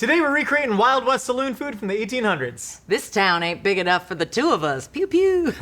Today we're recreating Wild West saloon food from the 1800s. This town ain't big enough for the two of us. Pew pew.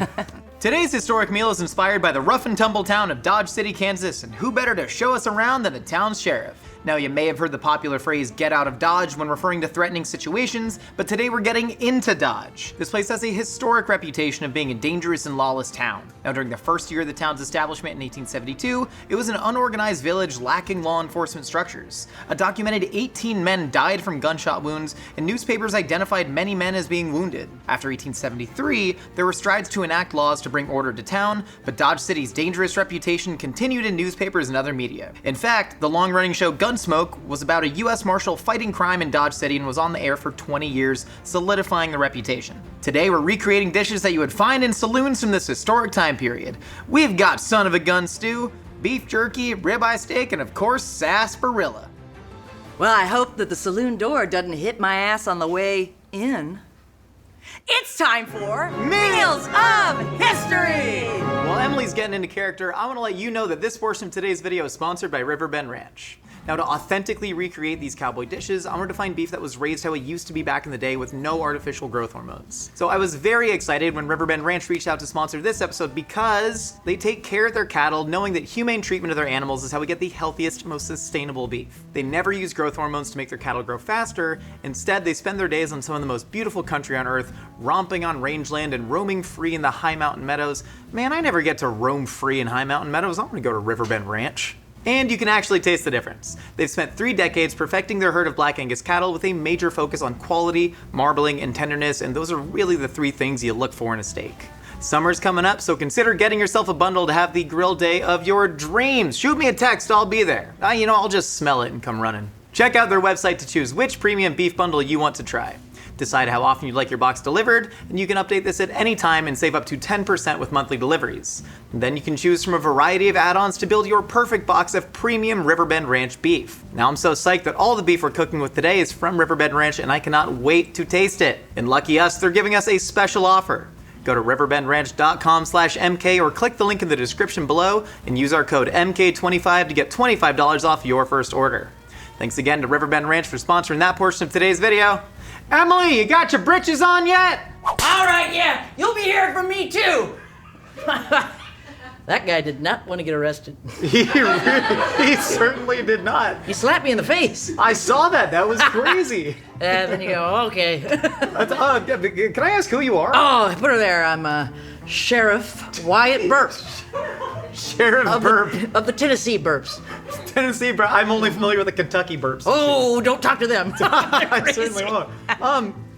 Today's historic meal is inspired by the rough and tumble town of Dodge City, Kansas, and who better to show us around than the town's sheriff? Now, you may have heard the popular phrase, get out of Dodge, when referring to threatening situations, but today we're getting into Dodge. This place has a historic reputation of being a dangerous and lawless town. Now, during the first year of the town's establishment in 1872, it was an unorganized village lacking law enforcement structures. A documented 18 men died from gunshot wounds, and newspapers identified many men as being wounded. After 1873, there were strides to enact laws to bring order to town, but Dodge City's dangerous reputation continued in newspapers and other media. In fact, the long-running show Gunsmoke was about a U.S. Marshal fighting crime in Dodge City and was on the air for 20 years, solidifying the reputation. Today, we're recreating dishes that you would find in saloons from this historic time period. We've got son of a gun stew, beef jerky, ribeye steak, and of course, sarsaparilla. Well, I hope that the saloon door doesn't hit my ass on the way in. It's time for Meals of History! While Emily's getting into character, I want to let you know that this portion of today's video is sponsored by Riverbend Ranch. Now, to authentically recreate these cowboy dishes, I wanted to find beef that was raised how it used to be back in the day with no artificial growth hormones. So I was very excited when Riverbend Ranch reached out to sponsor this episode because they take care of their cattle, knowing that humane treatment of their animals is how we get the healthiest, most sustainable beef. They never use growth hormones to make their cattle grow faster. Instead, they spend their days on some of the most beautiful country on earth, romping on rangeland and roaming free in the high mountain meadows. Man, I never get to roam free in high mountain meadows. I want to go to Riverbend Ranch. And you can actually taste the difference. They've spent 3 decades perfecting their herd of Black Angus cattle with a major focus on quality, marbling, and tenderness, and those are really the 3 things you look for in a steak. Summer's coming up, so consider getting yourself a bundle to have the grill day of your dreams. Shoot me a text, I'll be there. I'll just smell it and come running. Check out their website to choose which premium beef bundle you want to try. Decide how often you'd like your box delivered, and you can update this at any time and save up to 10% with monthly deliveries. And then you can choose from a variety of add-ons to build your perfect box of premium Riverbend Ranch beef. Now I'm so psyched that all the beef we're cooking with today is from Riverbend Ranch, and I cannot wait to taste it. And lucky us, they're giving us a special offer. Go to riverbendranch.com/MK or click the link in the description below and use our code MK25 to get $25 off your first order. Thanks again to Riverbend Ranch for sponsoring that portion of today's video. Emily, you got your britches on yet? All right, yeah, you'll be hearing from me too. That guy did not want to get arrested. He certainly did not. He slapped me in the face. I saw that. That was crazy. And then you go, okay. Can I ask who you are? Oh, put her there. I'm Sheriff Wyatt Burp. Sheriff Burp. Of the Tennessee Burps. Tennessee Burp. I'm only familiar with the Kentucky Burps. Oh, don't talk to them. I certainly won't.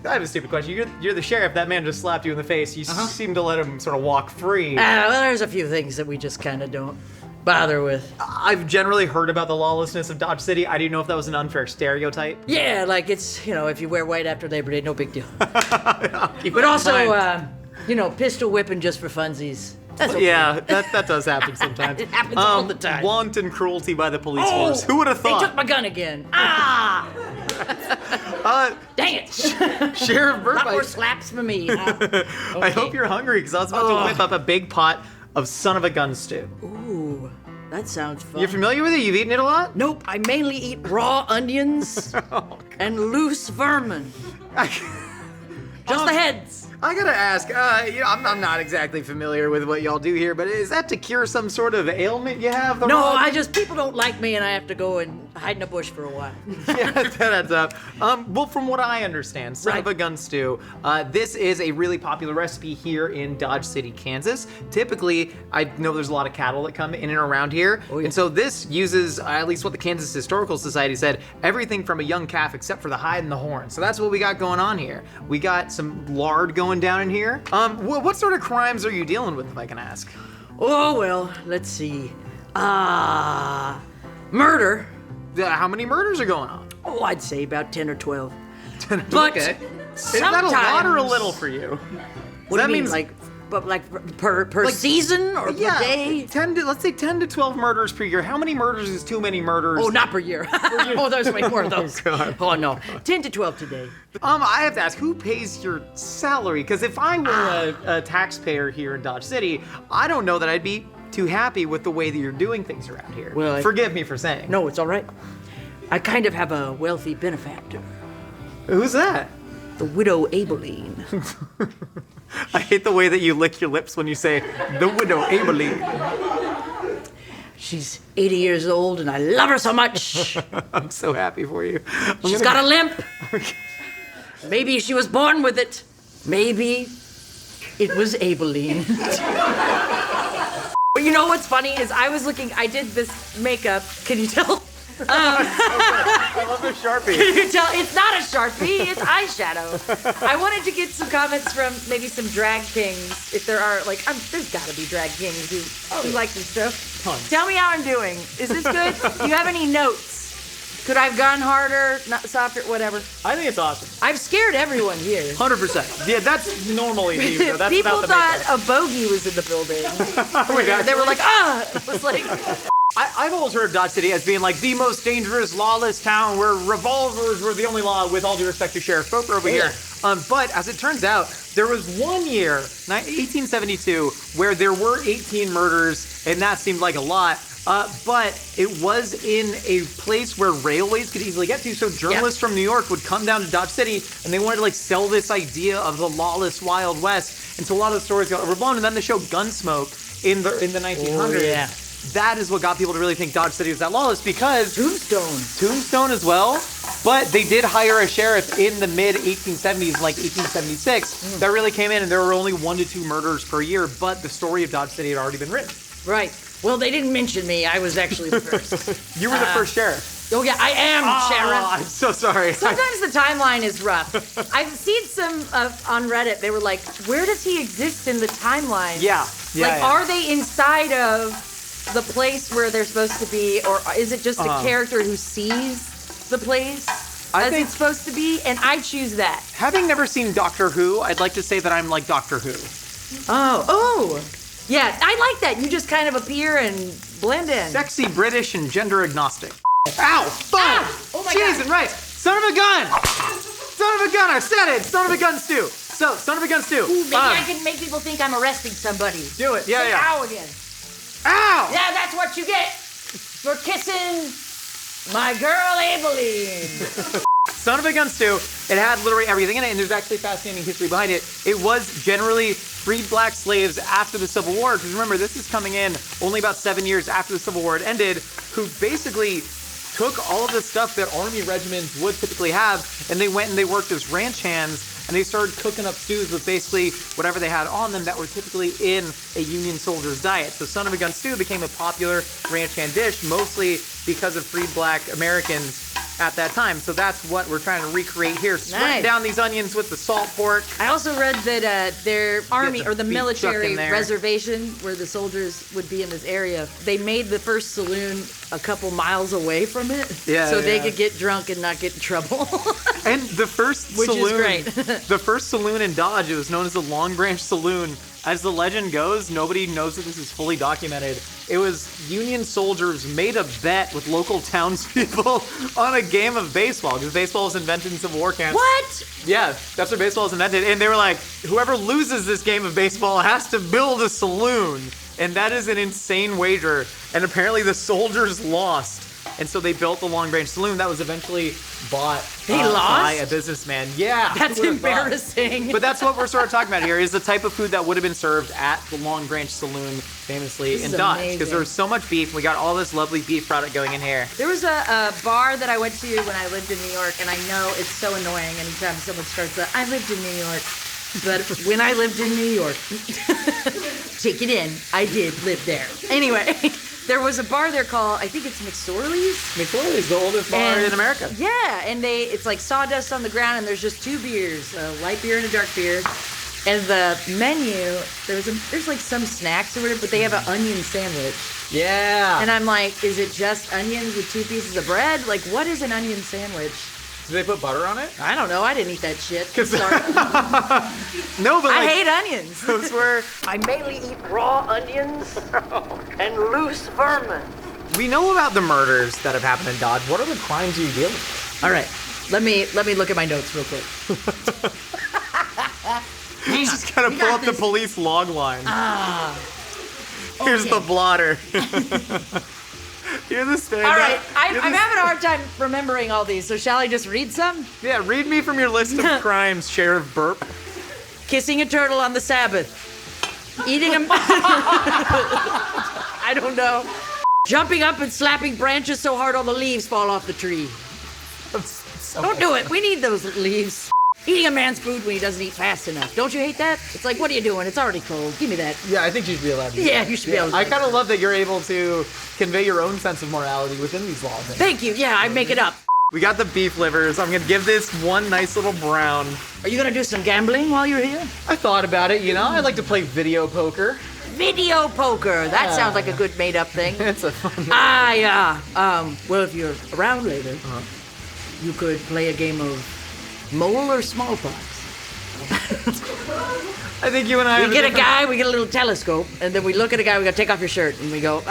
I have a stupid question. You're the sheriff. That man just slapped you in the face. You seem to let him sort of walk free. Well, there's a few things that we just kind of don't bother with. I've generally heard about the lawlessness of Dodge City. I didn't know if that was an unfair stereotype. Yeah, like it's, if you wear white after Labor Day, no big deal. But But also, pistol whipping just for funsies. That's okay. Yeah, that does happen sometimes. It happens all the time. Wanton cruelty by the police force. Who would have thought? They took my gun again. Ah! Dang it! Sheriff Burp. Not more slaps for me. Okay. I hope you're hungry, because I was about to whip up a big pot of son of a gun stew. Ooh, that sounds fun. You're familiar with it? You've eaten it a lot? Nope, I mainly eat raw onions and loose vermin. Just the heads. I gotta ask, I'm not exactly familiar with what y'all do here, but is that to cure some sort of ailment you have? No, people don't like me and I have to go and hide in a bush for a while. Yeah, that adds up. Well, from what I understand, son of a gun stew, this is a really popular recipe here in Dodge City, Kansas. Typically, I know there's a lot of cattle that come in and around here, and so this uses, at least what the Kansas Historical Society said, everything from a young calf except for the hide and the horn. So that's what we got going on here. We got some lard going down in here. What sort of crimes are you dealing with, if I can ask? Oh, well, let's see. Murder. How many murders are going on? Oh, I'd say about 10 or 12. But okay. Is that a lot or a little for you? What do you mean, per season or per day? Let's say 10 to 12 murders per year. How many murders is too many murders? Oh, not per year. Oh, there's way more of those. Oh, God. Oh, no. 10 to 12 today. I have to ask, who pays your salary? Because if I were a taxpayer here in Dodge City, I don't know that I'd be too happy with the way that you're doing things around here. Well, forgive me for saying. No, it's all right. I kind of have a wealthy benefactor. Who's that? The widow Abeline. I hate the way that you lick your lips when you say the widow Abeline. She's 80 years old and I love her so much. I'm so happy for you. She's got a limp. Maybe she was born with it. Maybe it was Abeline. But you know what's funny is I did this makeup. Can you tell? I love the Sharpie. Can you tell? It's not a Sharpie, it's eyeshadow. I wanted to get some comments from maybe some drag kings, if there are, like, there's gotta be drag kings who like this stuff. Tons. Tell me how I'm doing. Is this good? Do you have any notes? Could I have gone harder, not softer, whatever? I think it's awesome. I've scared everyone here. 100%. Yeah, that's normally you. So that's People about the thought makeup. a bogey was in the building. Oh my God. They were like, ah! It was like... I've always heard of Dodge City as being like the most dangerous, lawless town where revolvers were the only law, with all due respect to Sheriff Foker over here. But as it turns out, there was one year, 1872, where there were 18 murders, and that seemed like a lot. But it was in a place where railways could easily get to, so journalists from New York would come down to Dodge City, and they wanted to like sell this idea of the lawless Wild West, and so a lot of the stories got overblown. And then the show Gunsmoke in the 1900s. That is what got people to really think Dodge City was that lawless, because Tombstone as well. But they did hire a sheriff in the mid 1870s, like 1876, that really came in, and there were only 1 to 2 murders per year. But the story of Dodge City had already been written. Right. Well, they didn't mention me. I was actually the first. You were the first sheriff. Oh yeah, I am sheriff. I'm so sorry. Sometimes the timeline is rough. I've seen some on Reddit. They were like, "Where does he exist in the timeline?" Are they inside of the place where they're supposed to be, or is it just a character who sees the place as it's supposed to be? And I choose that. Having never seen Doctor Who, I'd like to say that I'm like Doctor Who. Oh. Yeah, I like that. You just kind of appear and blend in. Sexy, British, and gender agnostic. Ow! Fuck! Oh my Jeez, God. and right! Son of a gun! Son of a gun! I said it! Son of a gun stew! So, son of a gun stew. Ooh, maybe I can make people think I'm arresting somebody. Do it. Yeah, Say yeah. ow again. Ow! Yeah, that's what you get for kissing my girl Abeline. Son of a gun stew. It had literally everything in it, and there's actually fascinating history behind it. It was generally freed black slaves after the Civil War, because remember, this is coming in only about 7 years after the Civil War had ended, who basically took all of the stuff that army regiments would typically have, and they went and they worked as ranch hands, and they started cooking up stews with basically whatever they had on them that were typically in a Union soldier's diet. So son of a gun stew became a popular ranch hand dish, mostly because of freed black Americans at that time. So that's what we're trying to recreate here. Sweating down these onions with the salt pork. I also read that their army, or the beef military chuck in there. reservation where the soldiers would be in this area, they made the first saloon a couple miles away from it, so they could get drunk and not get in trouble. And the first Which saloon, is great. the first saloon in Dodge, it was known as the Long Branch Saloon. As the legend goes, nobody knows that this is fully documented. It was Union soldiers made a bet with local townspeople on a game of baseball, because baseball was invented in Civil War camps. What? Yeah, that's where baseball was invented. And they were like, whoever loses this game of baseball has to build a saloon. And that is an insane wager. And apparently the soldiers lost. And so they built the Long Branch Saloon that was eventually bought by a businessman. Yeah. That's embarrassing. But that's what we're sort of talking about here, is the type of food that would have been served at the Long Branch Saloon, famously in Dodge. Because there was so much beef. We got all this lovely beef product going in here. There was a bar that I went to when I lived in New York, and I know it's so annoying anytime someone starts that. I lived in New York. But when I lived in New York, take it in, I did live there. Anyway, there was a bar there called, I think it's McSorley's. McSorley's, the oldest bar in America. Yeah, and it's like sawdust on the ground, and there's just 2 beers, a light beer and a dark beer. And the menu, there's like some snacks or whatever, but they have an onion sandwich. Yeah. And I'm like, is it just onions with 2 pieces of bread? Like, what is an onion sandwich? Do they put butter on it? I don't know. I didn't eat that shit. Sorry. No, but I hate onions. Those were... I mainly eat raw onions and loose vermin. We know about the murders that have happened in Dodge. What are the crimes you deal with? All right. Let me look at my notes real quick. Just gotta pull up the police log line. Here's the blotter. You're the stand-up. All right, I'm having a hard time remembering all these, so shall I just read some? Yeah, read me from your list of crimes, Sheriff Burp. Kissing a turtle on the Sabbath. Eating a... I don't know. Jumping up and slapping branches so hard all the leaves fall off the tree. Don't do it. We need those leaves. Eating a man's food when he doesn't eat fast enough. Don't you hate that? It's like, what are you doing? It's already cold. Give me that. Yeah, I think you should be allowed to. Yeah, you should be able to. I kind of love that you're able to convey your own sense of morality within these laws. Thank you. Yeah, I make it up. We got the beef livers. I'm gonna give this one nice little brown. Are you gonna do some gambling while you're here? I thought about it, you know? I like to play video poker. Video poker. That sounds like a good made-up thing. It's a fun. Well, if you're around later, you could play a game of mole or smallpox. I think you and I. We get a guy, we get a little telescope, and then we look at a guy. We go, take off your shirt, and we go,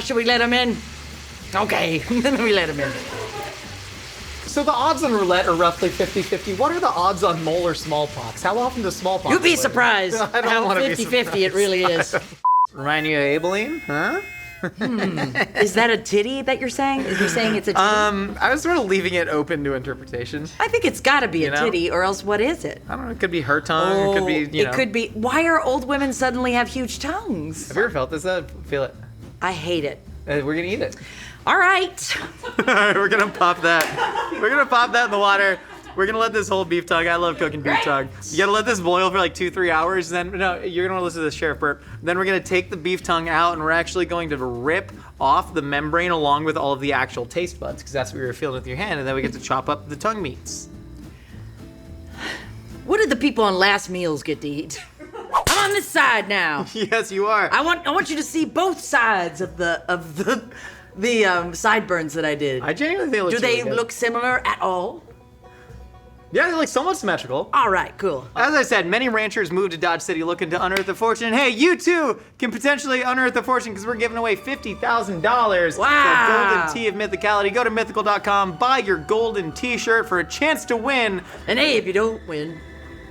should we let him in? Okay, then we let him in. So the odds on roulette are roughly 50-50. What are the odds on mole or smallpox? How often does smallpox? You'd be surprised I don't how want to be 50-50 it really is. Remind you of Abilene, huh? Is that a titty that you're saying? Is you saying it's a titty? I was sort of leaving it open to interpretation. I think it's got to be a titty, or else what is it? I don't know. It could be her tongue. It could be, you know. It could be. Why are old women suddenly have huge tongues? Have you ever felt this? Feel it. I hate it. We're gonna eat it. All right. We're gonna pop that. We're gonna pop that in the water. We're gonna let this whole beef tongue. I love cooking beef tongue. You gotta let this boil for like 2-3 hours. Then no, you're gonna listen to the Sheriff Burp. Then we're gonna take the beef tongue out, and we're actually going to rip off the membrane along with all of the actual taste buds, because that's what you were feeling with your hand, and then we get to chop up the tongue meats. What did the people on Last Meals get to eat? I'm on this side now. Yes, you are. I want you to see both sides of the sideburns that I did. I genuinely think it looks Do they really good. look similar at all? Yeah, they're like somewhat symmetrical. All right, cool. As I said, many ranchers moved to Dodge City looking to unearth a fortune. And hey, you too can potentially unearth a fortune because we're giving away $50,000 for a golden tee of mythicality. Go to mythical.com, buy your golden t-shirt for a chance to win. And hey, if you don't win,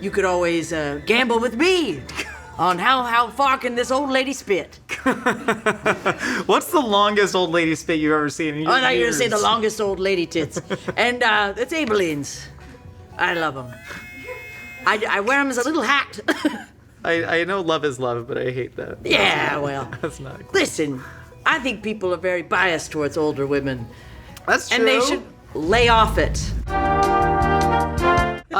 you could always gamble with me on how far can this old lady spit. What's the longest old lady spit you've ever seen in your I thought you were years? going to say the longest old lady tits. And it's Abilene's. I love them. I wear them as a little hat. I know love is love, but I hate that. Yeah, well. That's not. Listen, I think people are very biased towards older women. That's true. And they should lay off it.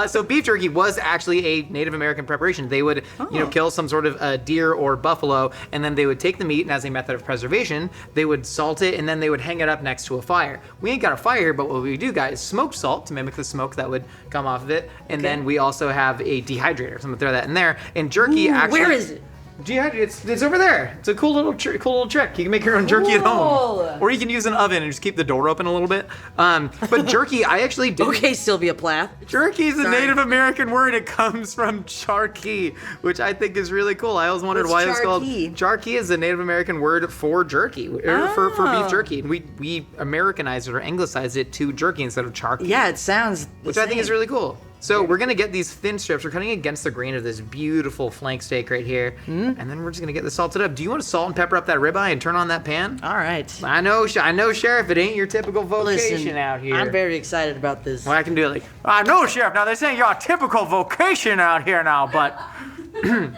So beef jerky was actually a Native American preparation. They would, kill some sort of deer or buffalo, and then they would take the meat, and as a method of preservation, they would salt it, and then they would hang it up next to a fire. We ain't got a fire here, but what we do, guys, smoked salt to mimic the smoke that would come off of it, and then we also have a dehydrator, so I'm gonna throw that in there. And jerky actually. Where is it? It's over there. It's a cool little trick. You can make your own jerky at home, or you can use an oven and just keep the door open a little bit. But jerky, I actually did. Okay, Sylvia Plath. Jerky is a Native American word. It comes from charqui, which I think is really cool. I always wondered why it's called. Charqui is a Native American word for jerky, or for beef jerky. And we Americanized it or anglicized it to jerky instead of charqui. Yeah, it sounds. Which I think is really cool. So we're gonna get these thin strips. We're cutting against the grain of this beautiful flank steak right here, and then we're just gonna get this salted up. Do you want to salt and pepper up that ribeye and turn on that pan? All right. I know, Sheriff. It ain't your typical vocation out here. I'm very excited about this. Well, I can do it like, I know, Sheriff. Now this ain't your typical vocation out here now, but if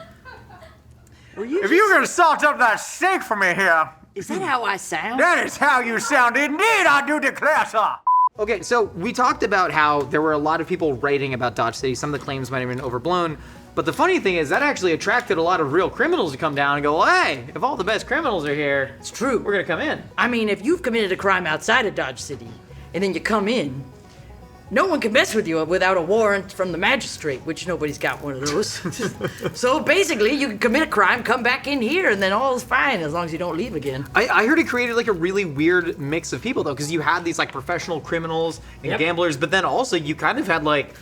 you're gonna salt up that steak for me here, is that how I sound? That is how you sound. Indeed, I do declare, sir. Okay, so we talked about how there were a lot of people writing about Dodge City. Some of the claims might have been overblown. But the funny thing is that actually attracted a lot of real criminals to come down and go, well, hey, if all the best criminals are here, it's true. We're gonna come in. I mean, if you've committed a crime outside of Dodge City, and then you come in, no one can mess with you without a warrant from the magistrate, which nobody's got one of those. So basically, you can commit a crime, come back in here, and then all is fine as long as you don't leave again. I heard it created like a really weird mix of people though, because you had these like professional criminals and gamblers, but then also you kind of had like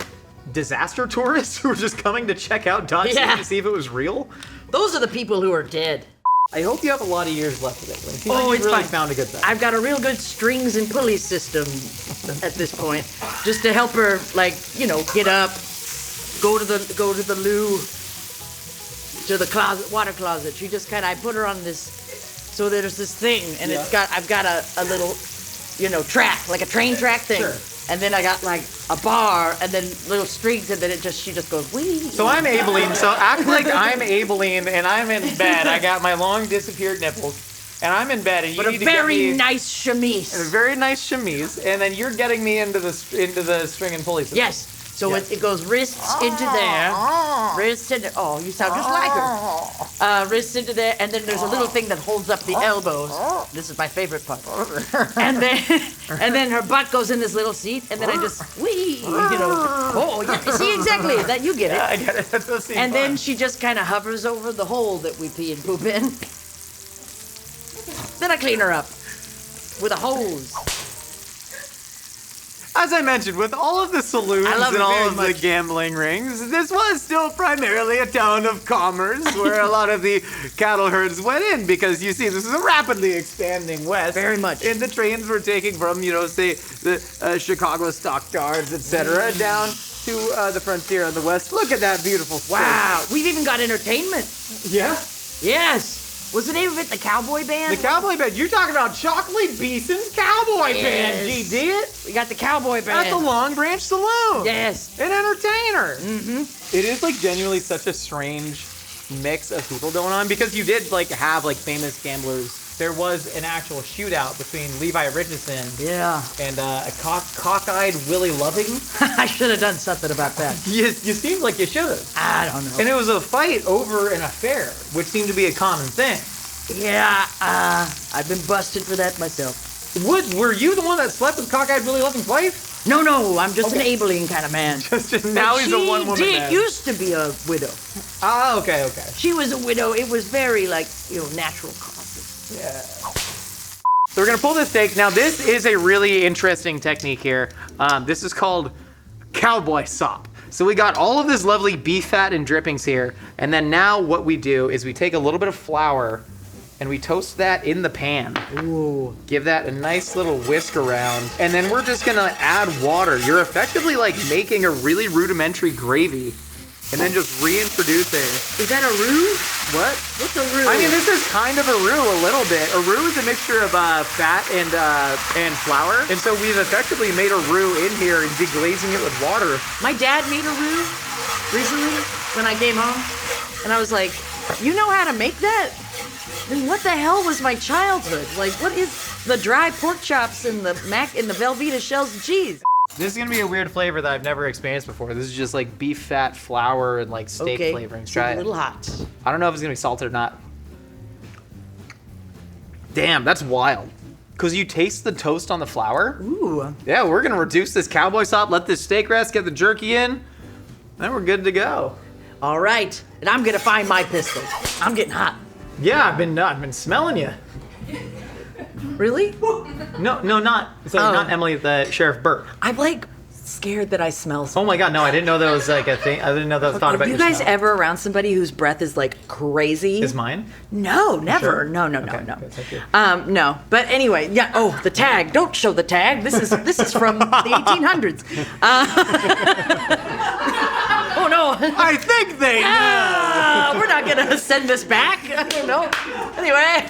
disaster tourists who were just coming to check out Dodge City to see if it was real. Those are the people who are dead. I hope you have a lot of years left of it. It seems like you've it's really fine. Found a good thing. I've got a real good strings and pulleys system at this point, just to help her, like, get up, go to the loo, to the water closet. She just I put her on this so there's this thing, and I've got a little, track, like a train track thing. Sure. And then I got like a bar, and then little strings, and then she just goes, wee. So I'm Abilene, so act like I'm Abilene, and I'm in bed. I got my long disappeared nipples, and I'm in bed, and you need to get me... nice chemise. A very nice chemise, and then you're getting me into the string and pulley system. Yes. So it goes wrists into there, wrists into, you sound just like her. Wrists into there, and then there's a little thing that holds up the elbows. This is my favorite part. And then her butt goes in this little seat, and then I just, see exactly, that you get it. Yeah, I get it, that does seem And fun. then she just kind of hovers over the hole that we pee and poop in. Then I clean her up with a hose. As I mentioned, with all of the saloons and all of the much. gambling rings, this was still primarily a town of commerce where a lot of the cattle herds went in because, you see, this is a rapidly expanding west. Very much. And the trains were taking from, say, the Chicago stockyards, etc., down to the frontier on the west. Look at that beautiful state. Wow. We've even got entertainment. Yeah? Yes. What's the name of it? The Cowboy Band? The Cowboy Band. You're talking about Chocolate Beeson's Cowboy Band, G-Did. We got the Cowboy Band. At the Long Branch Saloon. Yes. An entertainer. Mm-hmm. It is, genuinely such a strange mix of people going on because you did, have, famous gamblers. There was an actual shootout between Levi Richardson and a cockeyed Willie Loving. I should have done something about that. You seemed like you should have. I don't know. And it was a fight over an affair, which seemed to be a common thing. Yeah, I've been busted for that myself. Were you the one that slept with cockeyed Willie Loving's wife? No, I'm just an Abilene kind of man. Now he's a one-woman man. She used to be a widow. Ah, okay. She was a widow. It was very, natural causes. Yeah. So we're gonna pull this steak. Now this is a really interesting technique here. This is called cowboy sop. So we got all of this lovely beef fat and drippings here, and then now what we do is we take a little bit of flour and we toast that in the pan. Ooh. Give that a nice little whisk around, and then we're just gonna add water. You're effectively making a really rudimentary gravy, and then just reintroducing. Is that a roux? What? What's a roux? I mean, this is kind of a roux a little bit. A roux is a mixture of fat and flour, and so we've effectively made a roux in here and deglazing it with water. My dad made a roux recently when I came home, and I was like, "You know how to make that?" Then what the hell was my childhood? What is the dry pork chops and the Velveeta shells of cheese? This is gonna be a weird flavor that I've never experienced before. This is just beef fat, flour, and steak flavorings. Try it. A little hot. I don't know if it's gonna be salted or not. Damn, that's wild. Cause you taste the toast on the flour. Ooh. Yeah, we're gonna reduce this cowboy sop, let this steak rest, get the jerky in, then we're good to go. All right, and I'm gonna find my pistol. I'm getting hot. Yeah, I've been smelling you. Really? No, not Emily, the Sheriff Burt. I'm scared that I smell something. Oh my God, no, I didn't know that was a thing. I didn't know that was thought about. Are you guys ever around somebody whose breath is crazy? Is mine? No, never. Sure? No. Okay, no. But anyway, yeah. Oh, the tag. Don't show the tag. This is from the 1800s. Oh no. I think they know. We're not gonna send this back. I don't know. Anyway,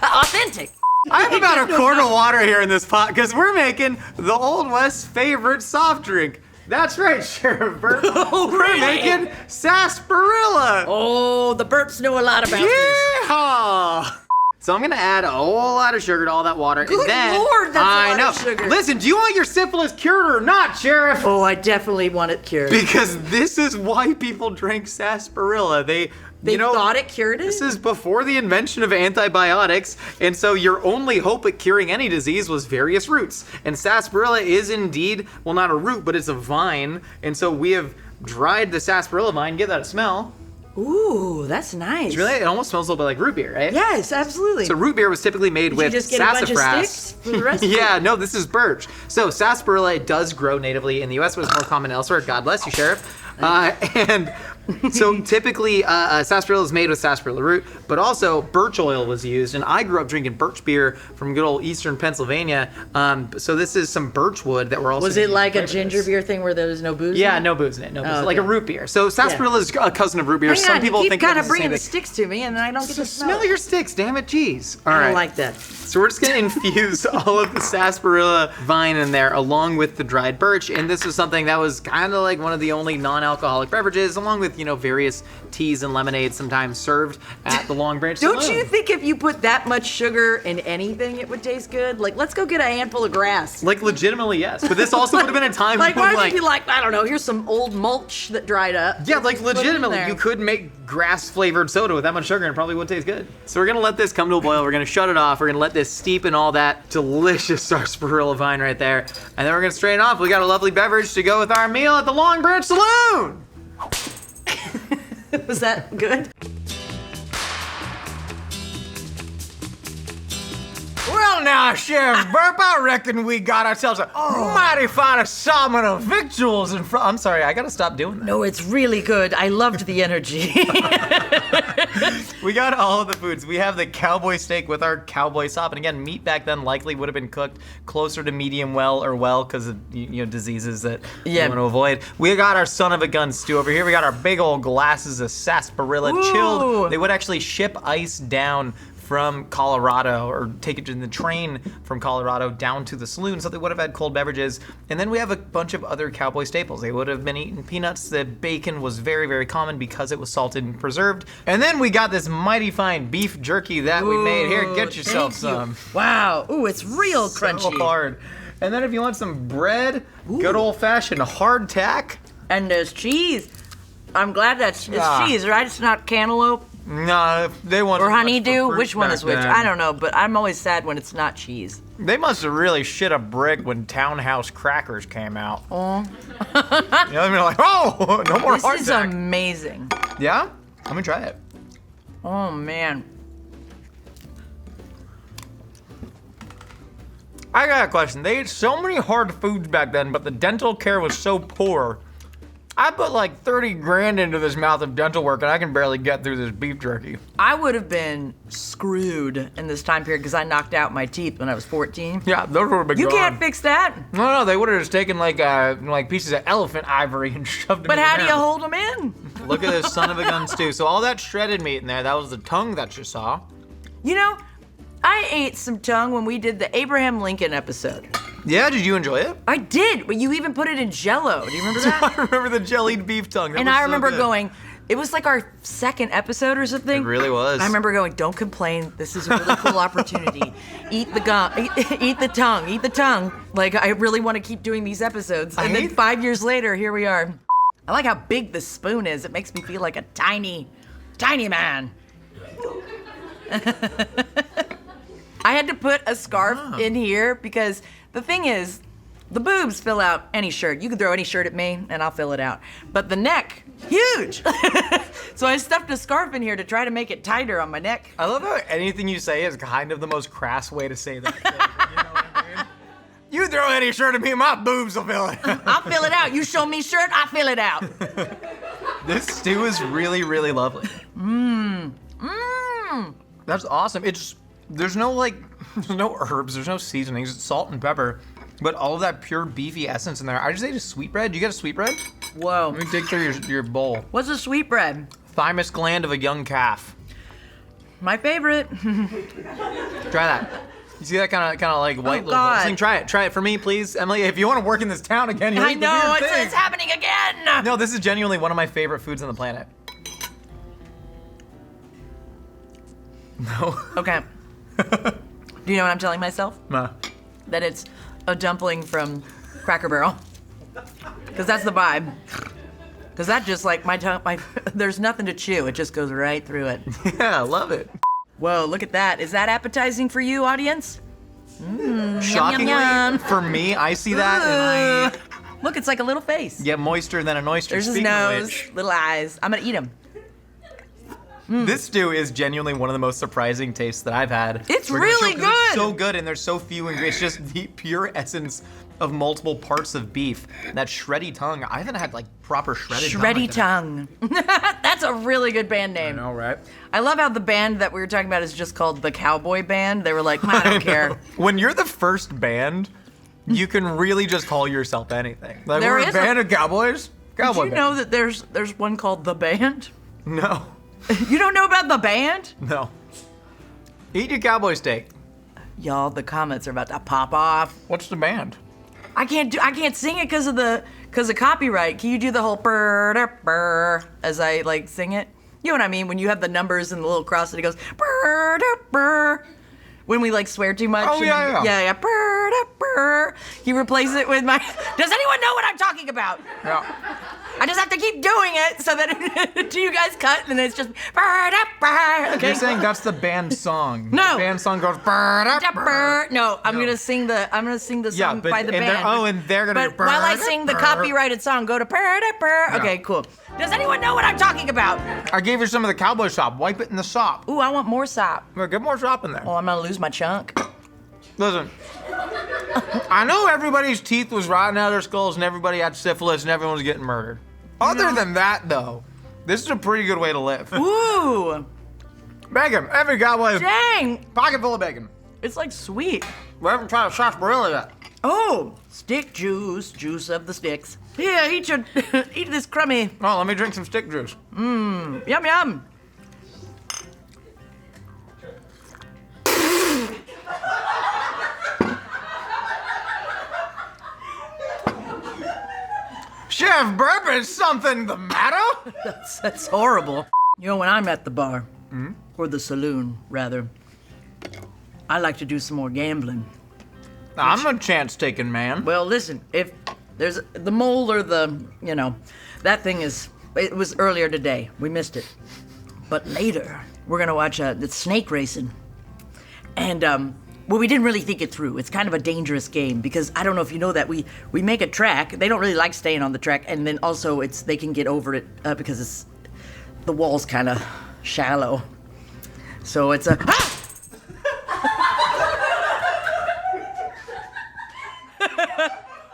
authentic. I have about a quart of water here in this pot because we're making the Old West's favorite soft drink. That's right, Sheriff Burt. We're making sarsaparilla. Oh, the Burps know a lot about this. Yeehaw! So I'm gonna add a whole lot of sugar to all that water. Good and then, Lord, that's a lot of sugar. Listen, do you want your syphilis cured or not, Sheriff? Oh, I definitely want it cured. Because this is why people drink sarsaparilla. They thought it cured it? This is before the invention of antibiotics, and so your only hope at curing any disease was various roots. And sarsaparilla is indeed, well, not a root, but it's a vine, and so we have dried the sarsaparilla vine. Get that smell. Ooh, that's nice. It almost smells a little bit like root beer, right? Yes, absolutely. So root beer was typically made with you just get sassafras. A bunch of sticks for the rest Yeah, no, this is birch. So sarsaparilla, it does grow natively in the U.S., but it's more common elsewhere. God bless you, Sheriff. And So typically, sarsaparilla is made with sarsaparilla root, but also birch oil was used. And I grew up drinking birch beer from good old Eastern Pennsylvania. So this is some birch wood that we're also. Was it like a ginger beer thing where there was no booze? Yeah, in it? no booze in it. No booze. Oh, okay. Like a root beer. So sarsaparilla is a cousin of root beer. Hang Some on, people you think keep kind it's of the same bringing the thing. sticks to me, and I don't get to Smell your sticks, damn it, jeez. All I right. don't like that. So we're just gonna infuse all of the sarsaparilla vine in there along with the dried birch, and this was something that was kind of like one of the only non-alcoholic beverages, along with, you know, various teas and lemonades sometimes served at the Long Branch Saloon. Don't you think if you put that much sugar in anything, it would taste good? Like, let's go get a handful of grass. Like, legitimately, yes. But this also would have been a time Like, when, why would you be like, I don't know, here's some old mulch that dried up. yeah, like Put it in legitimately, there. you could make grass-flavored soda with that much sugar and it probably would taste good. So we're gonna let this come to a boil. We're gonna shut it off. We're gonna let this steep in all that delicious sarsaparilla vine right there. And then we're gonna strain it off. We got a lovely beverage to go with our meal at the Long Branch Saloon. Was that good? Well now, Sheriff Burp, I reckon we got ourselves a mighty fine assortment of victuals in front. I'm sorry, I gotta stop doing that. No, it's really good. I loved the energy. We got all of the foods. We have the cowboy steak with our cowboy sop, and again, meat back then likely would have been cooked closer to medium well or well because of diseases that we want to avoid. We got our son of a gun stew over here. We got our big old glasses of sarsaparilla chilled. They would actually ship ice down from Colorado or take it in the train from Colorado down to the saloon, so they would have had cold beverages. And then we have a bunch of other cowboy staples. They would have been eating peanuts. The bacon was very, very common because it was salted and preserved. And then we got this mighty fine beef jerky that we made. Here, get yourself some. Wow. Ooh, it's real crunchy. So hard. And then if you want some bread, good old-fashioned hardtack. And there's cheese. I'm glad it's cheese, right? It's not cantaloupe. No, they want Or honeydew? Which one is which? then. I don't know, but I'm always sad when it's not cheese. They must have really shit a brick when Townhouse crackers came out. Oh. You know, they're like, oh, no more This is hardtack. amazing. Yeah? Let me try it. Oh, man. I got a question. They ate so many hard foods back then, but the dental care was so poor. I put like 30 grand into this mouth of dental work and I can barely get through this beef jerky. I would have been screwed in this time period because I knocked out my teeth when I was 14. Yeah, those would have been You gone. can't fix that. No, they would have just taken like pieces of elephant ivory and shoved them But in how your do you mouth. hold them in? Look at this son of a gun stew. So all that shredded meat in there, that was the tongue that you saw. You know, I ate some tongue when we did the Abraham Lincoln episode. Yeah, did you enjoy it? I did, but you even put it in Jello. Do you remember that? I remember the jellied beef tongue. That And was I so remember good. going, it was like our second episode or something. It really was. I remember going, don't complain. This is a really cool opportunity. Eat the eat the tongue. Eat the tongue. Like, I really want to keep doing these episodes. And then 5 years later, here we are. I like how big the spoon is. It makes me feel like a tiny, tiny man. I had to put a scarf in here because the thing is, the boobs fill out any shirt. You can throw any shirt at me and I'll fill it out. But the neck, huge. So I stuffed a scarf in here to try to make it tighter on my neck. I love how anything you say is kind of the most crass way to say that. You know what I mean? You throw any shirt at me, my boobs will fill it. I'll fill it out. You show me shirt, I'll fill it out. This stew is really, really lovely. That's awesome. There's no herbs, there's no seasonings, it's salt and pepper, but all of that pure beefy essence in there. I just ate a sweetbread. You got a sweetbread? Whoa. Let me dig through your bowl. What's a sweetbread? Thymus gland of a young calf. My favorite. Try that. You see that kind of like white little God. thing? Try it for me, please, Emily. If you want to work in this town again, you I eat the know, weird thing. it's happening again. No, this is genuinely one of my favorite foods on the planet. No. Okay. Do you know what I'm telling myself? Nah. That it's a dumpling from Cracker Barrel. Because that's the vibe. Because that just like my tongue, there's nothing to chew. It just goes right through it. Yeah, I love it. Whoa, look at that. Is that appetizing for you, audience? Shockingly, yum. for me, I see that and I Look, it's like a little face. get moister than an oyster. There's his Speaking of nose, which, little eyes. I'm gonna eat him. this stew is genuinely one of the most surprising tastes that I've had. It's We're gonna really show- 'cause good. It's so good, and there's so few ingredients. Just the pure essence of multiple parts of beef. That shreddy tongue, I haven't had like proper shredded Shreddy tongue. That's a really good band name. I know, right? I love how the band that we were talking about is just called the Cowboy Band. They were like, I don't care. When you're the first band, you can really just call yourself anything. Like, There we're a is band of cowboys. Cowboy Did you know that there's one called The Band? No. You don't know about The Band? No. Eat your cowboy steak. Y'all, the comments are about to pop off. What's the band? I can't sing it because of copyright. Can you do the whole burr as I like sing it? You know what I mean? When you have the numbers and the little cross and it goes burr. When we like swear too much. Oh, yeah. Yeah. Burr. You replace it with my. Does anyone know what I'm talking about? Yeah. I just have to keep doing it so that do you guys cut and it's just okay. You're saying that's the band song. No. The band song goes No, I'm gonna sing the song by the band. And they're gonna. But while I sing the copyrighted song, go to Okay, cool. Does anyone know what I'm talking about? I gave you some of the cowboy sop. Wipe it in the sop. Ooh, I want more sop. Well, get more sop in there. Oh, I'm gonna lose my chunk. Listen, I know everybody's teeth was rotting out of their skulls and everybody had syphilis and everyone was getting murdered. Other than that, though, this is a pretty good way to live. Ooh. Bacon. Every cowboy. Dang. Pocket full of bacon. It's like sweet. We haven't tried a sarsaparilla yet. Oh, stick juice of the sticks. Here, eat this crummy. Oh, let me drink some stick juice. Yum, yum. Chef Burp, is something the matter? That's horrible. You know, when I'm at the bar, or the saloon, rather, I like to do some more gambling. I'm a chance-taking man. Well, listen, if there's the mole or that thing it was earlier today. We missed it. But later, we're gonna watch the snake racing. And, well, we didn't really think it through. It's kind of a dangerous game because I don't know if you know that we make a track. They don't really like staying on the track, and then also they can get over it because the wall's kind of shallow. So it's a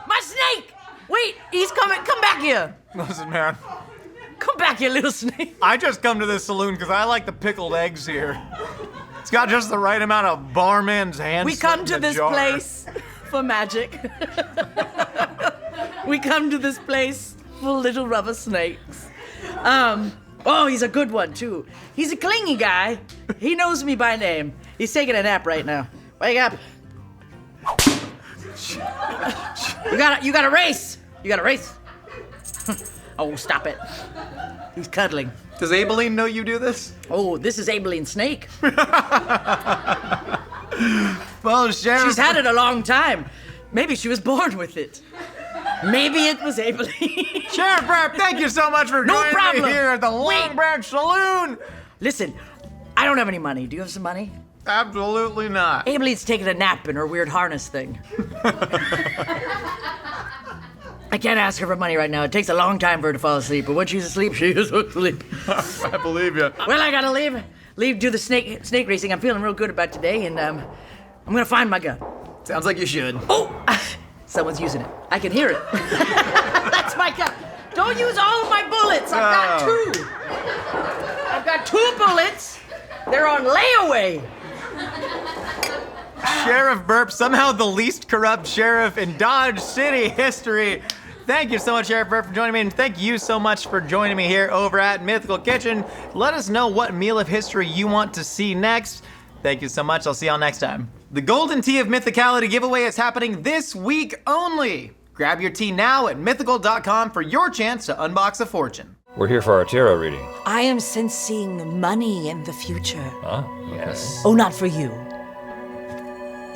my snake! Wait, he's coming. Come back here. Listen, man. Come back here, little snake. I just come to this saloon because I like the pickled eggs here. It's got just the right amount of barman's hands. We come to this place for magic. We come to this place for little rubber snakes. Oh, he's a good one too. He's a clingy guy. He knows me by name. He's taking a nap right now. Wake up. You gotta race. You gotta race. Oh, stop it. He's cuddling. Does Abilene know you do this? Oh, this is Abilene Snake. Well, Sheriff. She's had it a long time. Maybe she was born with it. Maybe it was Abilene. Sheriff Brad, thank you so much for joining me here at the Long Wait. Branch Saloon. Listen, I don't have any money. Do you have some money? Absolutely not. Abilene's taking a nap in her weird harness thing. I can't ask her for money right now. It takes a long time for her to fall asleep, but when she's asleep, she is asleep. I believe you. Well, I gotta leave, do the snake racing. I'm feeling real good about today, and I'm gonna find my gun. Sounds like you should. Oh, someone's using it. I can hear it. That's my gun. Don't use all of my bullets. I've got two. I've got 2 bullets. They're on layaway. Sheriff Burp, somehow the least corrupt sheriff in Dodge City history. Thank you so much, Sheriff Burp, for joining me, and thank you so much for joining me here over at Mythical Kitchen. Let us know what meal of history you want to see next. Thank you so much. I'll see y'all next time. The Golden Tea of Mythicality giveaway is happening this week only. Grab your tea now at mythical.com for your chance to unbox a fortune. We're here for our tarot reading. I am sensing money in the future. Yes. Oh, not for you.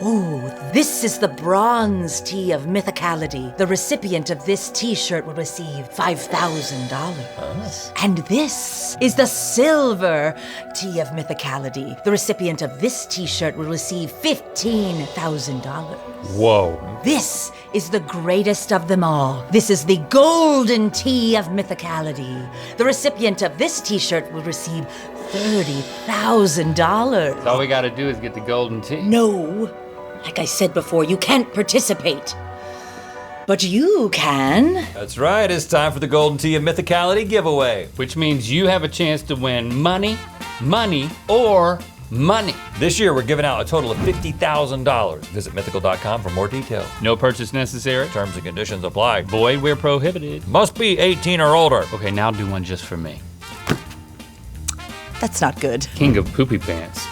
Oh, this is the bronze tea of mythicality. The recipient of this t-shirt will receive $5,000. And this is the silver tea of mythicality. The recipient of this t-shirt will receive $15,000. Whoa. This is the greatest of them all. This is the golden tea of mythicality. The recipient of this t-shirt will receive $30,000. All we gotta do is get the golden tea. No. Like I said before, you can't participate. But you can. That's right, it's time for the Golden Tea of Mythicality giveaway. Which means you have a chance to win money, or money. This year, we're giving out a total of $50,000. Visit mythical.com for more details. No purchase necessary. Terms and conditions apply. Void where prohibited. Must be 18 or older. Okay, now do one just for me. That's not good. King of poopy pants.